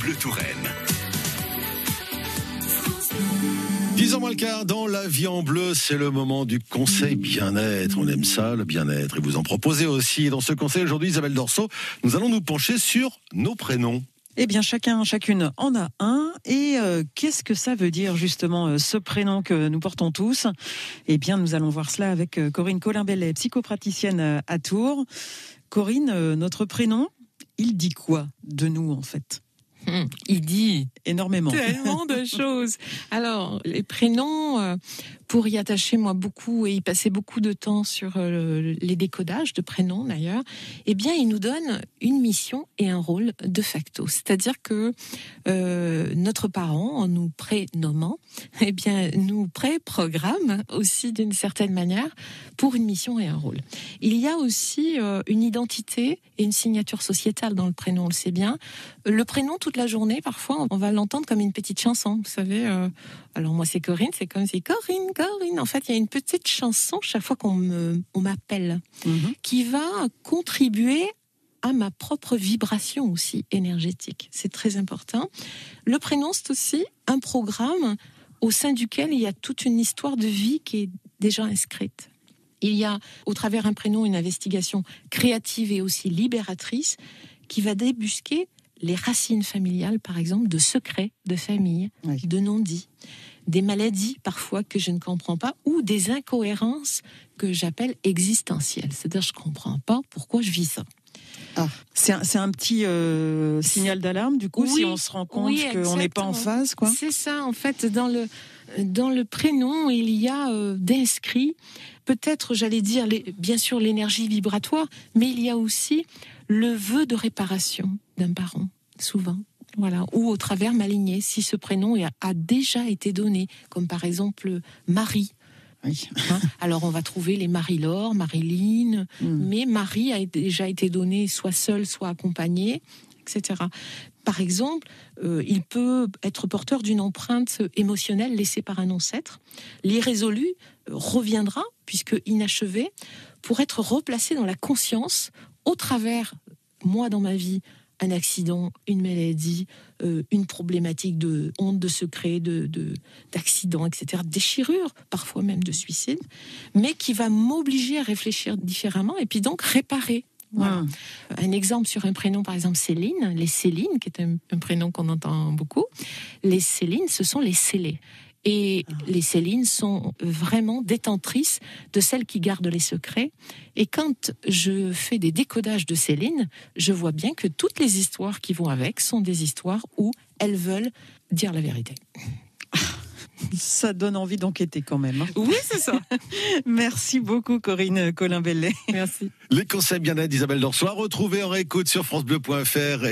Bleu Touraine. 10h moins le quart, dans La Vie en Bleu, c'est le moment du conseil bien-être. On aime ça, le bien-être, et vous en proposez aussi. Et dans ce conseil aujourd'hui, Isabelle Dorso, nous allons nous pencher sur nos prénoms. Eh bien, chacune en a un. Et qu'est-ce que ça veut dire, justement, ce prénom que nous portons tous ? Eh bien, nous allons voir cela avec Corinne Colin-Bellet, psychopraticienne à Tours. Corinne, notre prénom, il dit quoi de nous, en fait ? Il dit énormément. Tellement de choses. Alors, les prénoms, pour y attacher moi beaucoup et y passer beaucoup de temps sur les décodages de prénoms d'ailleurs, eh bien, ils nous donnent une mission et un rôle de facto. C'est-à-dire que notre parent, en nous prénommant, eh bien, nous préprogramme aussi d'une certaine manière pour une mission et un rôle. Il y a aussi une identité et une signature sociétale dans le prénom, on le sait bien. Le prénom, toute la journée, parfois, on va l'entendre comme une petite chanson. Vous savez, alors moi c'est Corinne, c'est comme si Corinne. En fait, il y a une petite chanson chaque fois qu'on m'appelle, qui va contribuer à ma propre vibration aussi énergétique. C'est très important. Le prénom, c'est aussi un programme au sein duquel il y a toute une histoire de vie qui est déjà inscrite. Il y a, au travers un prénom, une investigation créative et aussi libératrice qui va débusquer les racines familiales, par exemple, de secrets de famille, de non-dits, des maladies parfois que je ne comprends pas, ou des incohérences que j'appelle existentielles. C'est-à-dire, je ne comprends pas pourquoi je vis ça. Ah, c'est un petit signal d'alarme, du coup, si on se rend compte qu'on n'est pas en phase, quoi. C'est ça, en fait, dans le prénom, il y a d'inscrits, peut-être, j'allais dire, bien sûr, l'énergie vibratoire, mais il y a aussi le vœu de réparation d'un parent, souvent. Voilà, ou au travers ma lignée, si ce prénom a déjà été donné, comme par exemple Marie. Oui. Alors on va trouver les Marie-Laure, Marilyn, mais Marie a déjà été donnée soit seule, soit accompagnée, etc. Par exemple, il peut être porteur d'une empreinte émotionnelle laissée par un ancêtre. L'irrésolu reviendra, puisque inachevé, pour être replacé dans la conscience au travers, moi dans ma vie, un accident, une maladie, une problématique de honte, de secret, d'accident, etc., déchirure, parfois même de suicide, mais qui va m'obliger à réfléchir différemment et puis donc réparer. Voilà. Un exemple sur un prénom, par exemple Céline, les Céline, qui est un prénom qu'on entend beaucoup, les Céline, ce sont les scellés. Et les Céline sont vraiment détentrices de celles qui gardent les secrets. Et quand je fais des décodages de Céline, je vois bien que toutes les histoires qui vont avec sont des histoires où elles veulent dire la vérité. Ça donne envie d'enquêter quand même. Hein. Oui, c'est ça. Merci beaucoup, Corinne Colin-Bellet. Merci. Les conseils bien-être d'Isabelle Dorso à retrouver en réécoute sur francebleu.fr.